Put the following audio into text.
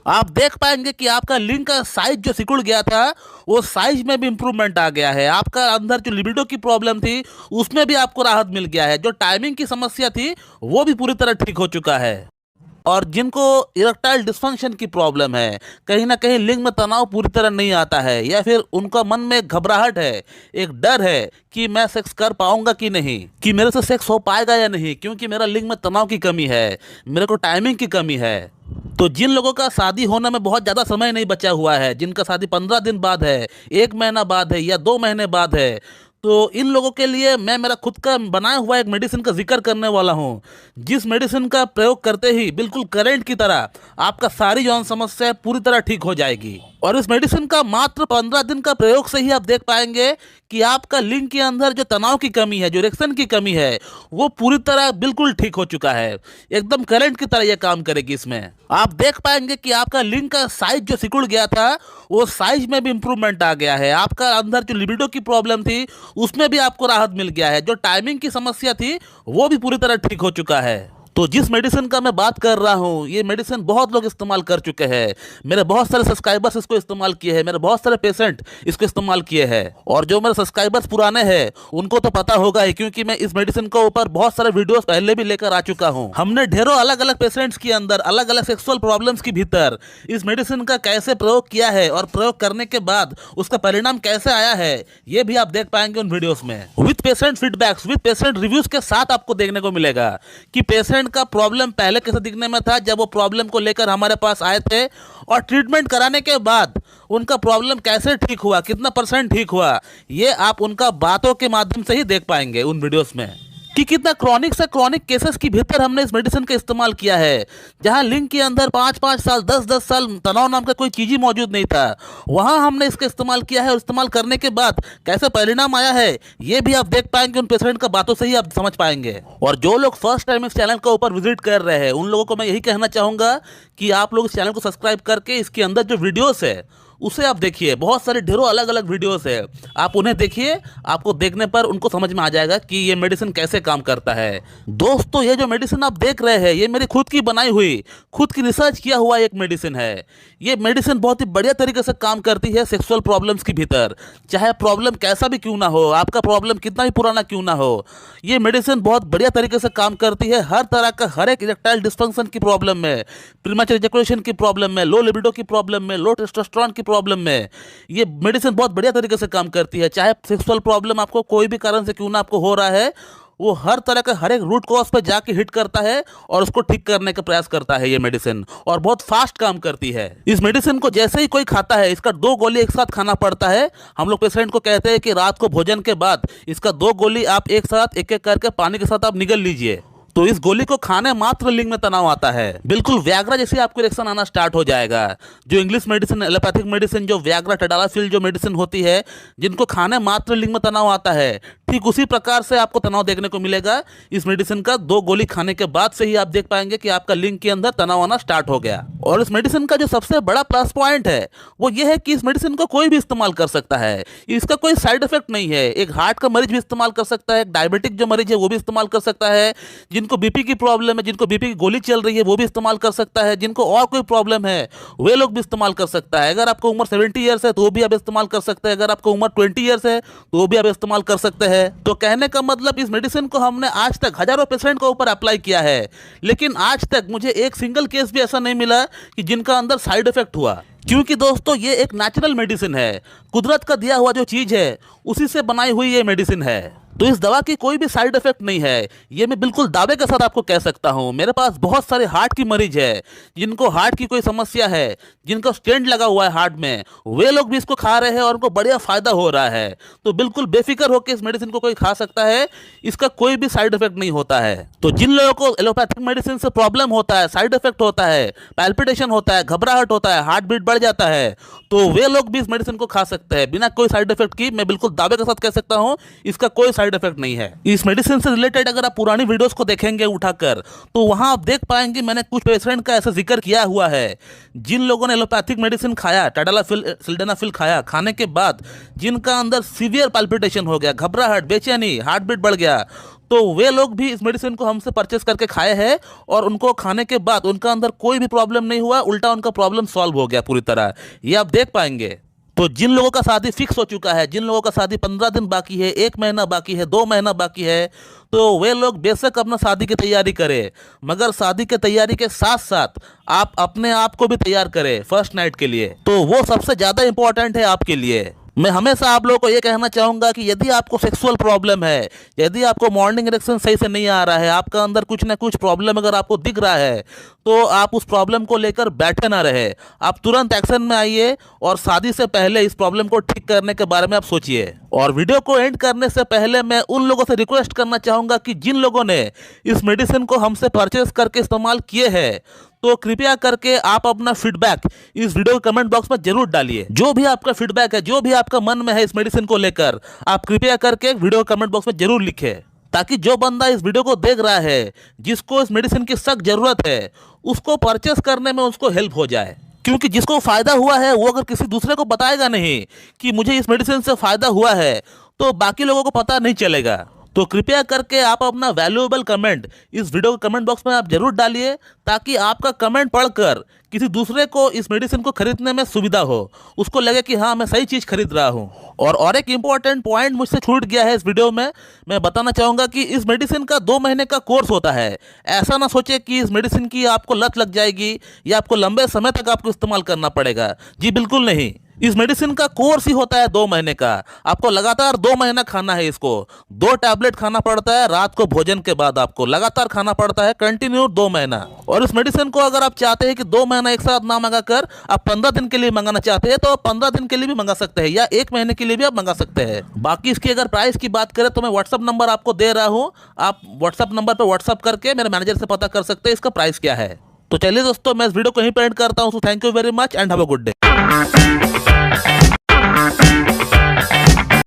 आप देख पाएंगे कि आपका लिंक का साइज जो सिकुड़ गया था, वो साइज में भी इंप्रूवमेंट आ गया है। आपका अंदर जो लिबिडो की प्रॉब्लम थी, उसमें भी आपको राहत मिल गया है। जो टाइमिंग की समस्या थी, वो भी पूरी तरह ठीक हो चुका है। और जिनको इरेक्टाइल डिस्फंक्शन की प्रॉब्लम है, कहीं ना कहीं लिंग में तनाव पूरी तरह नहीं आता है, या फिर उनका मन में एक घबराहट है, एक डर है कि मैं सेक्स कर पाऊंगा कि नहीं, कि मेरे से सेक्स हो पाएगा या नहीं, क्योंकि मेरा लिंग में तनाव की कमी है, मेरे को टाइमिंग की कमी है। तो जिन लोगों का शादी होने में बहुत ज़्यादा समय नहीं बचा हुआ है, जिनका शादी 15 दिन बाद है, 1 महीना बाद है, या 2 महीने बाद है, तो इन लोगों के लिए मैं मेरा खुद का बनाया हुआ एक मेडिसिन का जिक्र करने वाला हूँ। जिस मेडिसिन का प्रयोग करते ही बिल्कुल करंट की तरह आपका सारी यौन समस्या पूरी तरह ठीक हो जाएगी। और इस मेडिसिन का मात्र 15 दिन का प्रयोग से ही आप देख पाएंगे कि आपका लिंग के अंदर जो तनाव की कमी है, जो इरेक्शन की कमी है, वो पूरी तरह बिल्कुल ठीक हो चुका है। एकदम करंट की तरह ये काम करेगी। इसमें आप देख पाएंगे कि आपका लिंग का साइज जो सिकुड़ गया था, वो साइज में भी इंप्रूवमेंट आ गया है। आपका अंदर जो लिबिडो की प्रॉब्लम थी, उसमें भी आपको राहत मिल गया है। जो टाइमिंग की समस्या थी, वो भी पूरी तरह ठीक हो चुका है। तो जिस मेडिसिन का मैं बात कर रहा हूँ, ये मेडिसिन बहुत लोग इस्तेमाल कर चुके हैं। मेरे बहुत सारे सब्सक्राइबर्स इसको इस्तेमाल किए हैं, मेरे बहुत सारे पेशेंट इसको इस्तेमाल किए हैं। और जो मेरे सब्सक्राइबर्स पुराने हैं, उनको तो पता होगा ही, क्योंकि मैं इस मेडिसिन के ऊपर बहुत सारे वीडियोस पहले भी लेकर आ चुका हूँ। हमने ढेरों अलग अलग पेशेंट्स के अंदर, अलग अलग सेक्सुअल प्रॉब्लम्स के भीतर इस मेडिसिन का कैसे प्रयोग किया है, और प्रयोग करने के बाद उसका परिणाम कैसे आया है, ये भी आप देख पाएंगे उन वीडियोस में, with patient feedbacks, with patient reviews के साथ आपको देखने को मिलेगा कि पेशेंट का प्रॉब्लम पहले कैसे दिखने में था, जब वो प्रॉब्लम को लेकर हमारे पास आए थे, और ट्रीटमेंट कराने के बाद उनका प्रॉब्लम कैसे ठीक हुआ, कितना % ठीक हुआ, ये आप उनका बातों के माध्यम से ही देख पाएंगे उन वीडियोस में, कि कितना क्रॉनिक से क्रॉनिक केसेस की भीतर हमने इस मेडिसिन का इस्तेमाल किया है। जहां लिंग के अंदर 5-5 साल, 10-10 साल तनाव नाम का कोई चीज ही मौजूद नहीं था, वहां हमने इसका इस्तेमाल किया है। और इस्तेमाल करने के बाद कैसे परिणाम आया है, ये भी आप देख पाएंगे उन पेशेंट का बातों से ही आप समझ पाएंगे। और जो लोग फर्स्ट टाइम इस चैनल के ऊपर विजिट कर रहे हैं, उन लोगों को मैं यही कहना चाहूंगा कि आप लोग इस चैनल को सब्सक्राइब करके इसके अंदर जो वीडियोस है, उसे आप देखिए। बहुत सारे ढेरों अलग अलग वीडियोस है, आप उन्हें देखिए। आपको देखने पर उनको समझ में आ जाएगा कि ये मेडिसिन कैसे काम करता है। दोस्तों, ये जो मेडिसिन आप देख रहे हैं, ये मेरी खुद की बनाई हुई, खुद की रिसर्च किया हुआ एक मेडिसिन है। ये मेडिसिन बहुत ही बढ़िया तरीके से काम करती है सेक्सुअल प्रॉब्लम्स के भीतर। चाहे प्रॉब्लम कैसा भी क्यों ना हो, आपका प्रॉब्लम कितना भी पुराना क्यों ना हो, ये मेडिसिन बहुत बढ़िया तरीके से काम करती है। हर तरह का, हर एक इरेक्टाइल डिस्फंक्शन की प्रॉब्लम में, प्रीमैचुर इजैकुलेशन की प्रॉब्लम में, लो लिबिडो की प्रॉब्लम में, लो टेस्टोस्टेरोन की प्रॉब्लम में, ये मेडिसिन बहुत बढ़िया तरीके से काम करती है। चाहे सेक्सुअल प्रॉब्लम आपको कोई भी कारण से क्यों ना आपको हो रहा है, वो हर तरह का, हर एक रूट कॉज पे जाके हिट करता है और उसको ठीक करने का प्रयास करता है ये मेडिसिन। और बहुत फास्ट काम करती है। इस मेडिसिन को जैसे ही कोई खाता है, इसका 2 गोली एक साथ खाना पड़ता है। हम लोग पेशेंट को कहते हैं कि रात को भोजन के बाद इसका 2 गोली आप एक साथ, एक एक करके पानी के साथ आप निगल लीजिए। तो इस गोली को खाने मात्र लिंग में तनाव आता है। बिल्कुल व्याग्रा जैसे आपको इरेक्शन आना स्टार्ट हो जाएगा। जो इंग्लिश मेडिसिन, एलोपैथिक मेडिसिन, जो व्याग्रा, टडालाफिल जो मेडिसिन होती है, जिनको खाने मात्र लिंग में तनाव आता है, ठीक उसी प्रकार से आपको तनाव देखने को मिलेगा। इस मेडिसिन का 2 गोली खाने के बाद से ही आप देख पाएंगे कि आपका लिंग के अंदर तनाव आना स्टार्ट हो गया। और इस मेडिसिन का जो सबसे बड़ा प्लस पॉइंट है, वो ये है कि इस मेडिसिन को कोई भी इस्तेमाल कर सकता है। इसका कोई साइड इफेक्ट नहीं है। एक हार्ट का मरीज भी इस्तेमाल कर सकता है, एक डायबिटिक जो मरीज है वो भी इस्तेमाल कर सकता है, जिनको बीपी की प्रॉब्लम है, जिनको बीपी की गोली चल रही है, वो भी इस्तेमाल कर सकता है, जिनको और कोई प्रॉब्लम है वे लोग भी इस्तेमाल कर सकता है। अगर आपको उम्र 70 ईयर्स है तो भी आप इस्तेमाल कर सकते हैं। अगर आपको उम्र 20 ईयर्स है तो भी आप इस्तेमाल कर सकते हैं। तो कहने का मतलब, इस मेडिसिन को हमने आज तक हजारों पेशेंट के ऊपर अप्लाई किया है, लेकिन आज तक मुझे एक सिंगल केस भी ऐसा नहीं मिला कि जिनका अंदर साइड इफेक्ट हुआ। क्योंकि दोस्तों, ये एक नेचुरल मेडिसिन है, कुदरत का दिया हुआ जो चीज है उसी से बनाई हुई ये मेडिसिन है। तो इस दवा की कोई भी साइड इफेक्ट नहीं है, ये मैं बिल्कुल दावे के साथ आपको कह सकता हूं। मेरे पास बहुत सारे हार्ट की मरीज है, जिनको हार्ट की कोई समस्या है, जिनको स्टेंट लगा हुआ है हार्ट में, वे लोग भी इसको खा रहे हैं और उनको बढ़िया फायदा हो रहा है। तो बिल्कुल बेफिक्र होकर इस मेडिसिन को कोई खा सकता है, इसका कोई भी साइड इफेक्ट नहीं होता है। तो जिन लोगों को एलोपैथिक मेडिसिन से प्रॉब्लम होता है, साइड इफेक्ट होता है, पैल्पिटेशन होता है, घबराहट होता है, हार्ट बीट बढ़ जाता है, तो वे लोग भी इस मेडिसिन को खा सकते हैं बिना कोई साइड इफेक्ट की। मैं बिल्कुल दावे के साथ कह सकता हूं, इसका कोई साइड इफेक्ट नहीं है। इस मेडिसिन से रिलेटेड अगर आप पुरानी वीडियोस को देखेंगे उठाकर, तो वहां आप देख पाएंगे मैंने कुछ पेशेंट का ऐसा जिक्र किया हुआ है, जिन लोगों ने एलोपैथिक मेडिसिन खाया, टडालाफिल, सिल्डेनाफिल खाया, खाने के बाद जिनका अंदर सीवियर पैल्पिटेशन हो गया, घबराहट, बेचैनी, हार्ट बीट बढ़ गया, तो वे लोग भी इस मेडिसिन को हमसे परचेस करके खाए हैं और उनको खाने के बाद उनका अंदर कोई भी प्रॉब्लम नहीं हुआ, उल्टा उनका प्रॉब्लम सॉल्व हो गया पूरी तरह। ये आप देख पाएंगे। तो जिन लोगों का शादी फिक्स हो चुका है, जिन लोगों का शादी 15 दिन बाकी है, 1 महीना बाकी है, 2 महीना बाकी है, तो वे लोग बेशक अपना शादी की तैयारी करें, मगर शादी की तैयारी के साथ साथ आप अपने आप को भी तैयार करें फर्स्ट नाइट के लिए। तो वो सबसे ज़्यादा इंपॉर्टेंट है आपके लिए। मैं हमेशा आप लोगों को ये कहना चाहूँगा कि यदि आपको सेक्सुअल प्रॉब्लम है, यदि आपको मॉर्निंग इरेक्शन सही से नहीं आ रहा है, आपका अंदर कुछ ना कुछ प्रॉब्लम अगर आपको दिख रहा है, तो आप उस प्रॉब्लम को लेकर बैठे ना रहे, आप तुरंत एक्शन में आइए और शादी से पहले इस प्रॉब्लम को ठीक करने के बारे में आप सोचिए। और वीडियो को एंड करने से पहले मैं उन लोगों से रिक्वेस्ट करना चाहूँगा कि जिन लोगों ने इस मेडिसिन को हमसे परचेस करके इस्तेमाल किए हैं, तो कृपया करके आप अपना फीडबैक इस वीडियो के कमेंट बॉक्स में जरूर डालिए। जो भी आपका फीडबैक है, जो भी आपका मन में है इस मेडिसिन को लेकर, आप कृपया करके वीडियो के कमेंट बॉक्स में जरूर लिखें, ताकि जो बंदा इस वीडियो को देख रहा है, जिसको इस मेडिसिन की सख्त जरूरत है, उसको परचेस करने में उसको हेल्प हो जाए। क्योंकि जिसको फायदा हुआ है वो अगर किसी दूसरे को बताएगा नहीं कि मुझे इस मेडिसिन से फायदा हुआ है, तो बाकी लोगों को पता नहीं चलेगा। तो कृपया करके आप अपना वैल्यूएबल कमेंट इस वीडियो के कमेंट बॉक्स में आप जरूर डालिए, ताकि आपका कमेंट पढ़कर किसी दूसरे को इस मेडिसिन को खरीदने में सुविधा हो, उसको लगे कि हाँ मैं सही चीज़ खरीद रहा हूँ। और एक इम्पॉर्टेंट पॉइंट मुझसे छूट गया है इस वीडियो में, मैं बताना चाहूँगा कि इस मेडिसिन का 2 महीने का कोर्स होता है। ऐसा ना सोचे कि इस मेडिसिन की आपको लत लग जाएगी या आपको लंबे समय तक आपको इस्तेमाल करना पड़ेगा। जी बिल्कुल नहीं, इस मेडिसिन का कोर्स ही होता है 2 महीने का। आपको लगातार 2 महीना खाना है इसको, 2 टैबलेट खाना पड़ता है रात को भोजन के बाद, आपको लगातार खाना पड़ता है कंटिन्यू 2 महीना। और इस मेडिसिन को अगर आप चाहते हैं कि 2 महीना एक साथ ना मंगा कर आप 15 दिन के लिए मंगाना चाहते हैं, तो आप 15 दिन के लिए भी मंगा सकते हैं या 1 महीने के लिए भी आप मंगा सकते हैं। बाकी इसकी अगर प्राइस की बात करें तो मैं व्हाट्सअप नंबर आपको दे रहा हूँ, आप व्हाट्सअप नंबर पर व्हाट्सअप करके मेरे मैनेजर से पता कर सकते हैं इसका प्राइस क्या है। तो चलिए दोस्तों, मैं इस वीडियो को यहीं पे एंड करता हूँ। Thank you very much and have a good day.